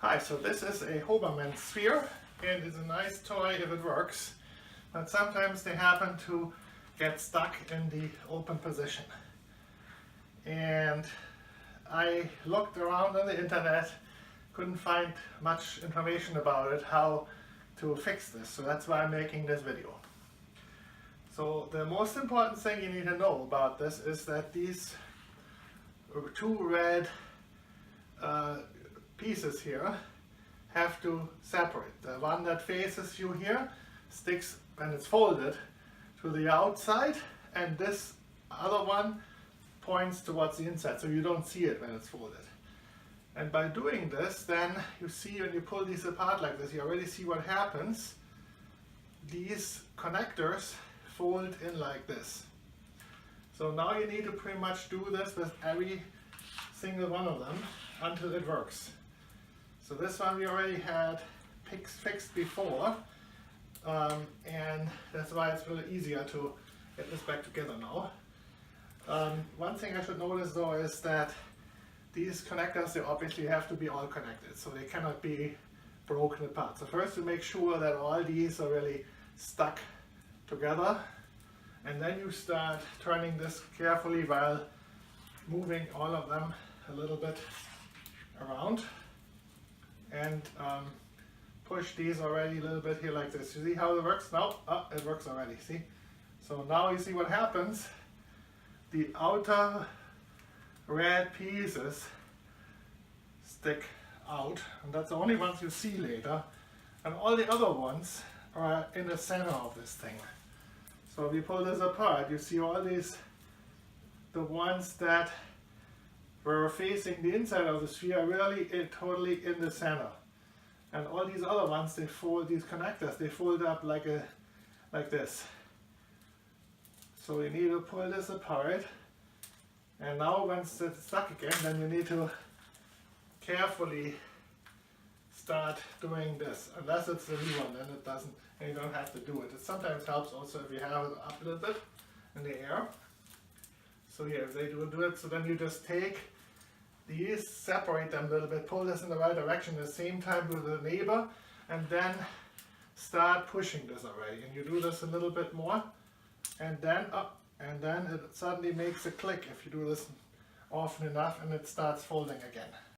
Hi, so this is a Hoberman sphere and it's a nice toy if it works, but sometimes they happen to get stuck in the open position. And I looked around on the internet, couldn't find much information about it, how to fix this, so that's why I'm making this video. So the most important thing you need to know about this is that these two red pieces here have to separate. The one that faces you here sticks when it's folded to the outside, and this other one points towards the inside, so you don't see it when it's folded. And by doing this, then you see when you pull these apart like this, you already see what happens. These connectors fold in like this. So now you need to pretty much do this with every single one of them until it works. So this one we already had fixed before, and that's why it's really easier to get this back together now. One thing I should notice though is that these connectors, they obviously have to be all connected, so they cannot be broken apart. So first you make sure that all these are really stuck together, and then you start turning this carefully while moving all of them a little bit around, and push these already a little bit here like this. You see how it works now? Oh, it works already, see? So now you see what happens. The outer red pieces stick out, and that's the only ones you see later, and all the other ones are in the center of this thing. So if you pull this apart, you see all these, the ones that were facing the inside of the sphere are really totally in the center, and all these other ones, they fold, these connectors, they fold up like this. So you need to pull this apart, and now once it's stuck again, then you need to carefully start doing this. Unless it's the new one, then it doesn't, and you don't have to do it. It sometimes helps also if you have it up a little bit in the air. So here, they do it, so then you just take these, separate them a little bit, pull this in the right direction at the same time with the neighbor, and then start pushing this already. And you do this a little bit more, and then up, and then it suddenly makes a click if you do this often enough, and it starts folding again.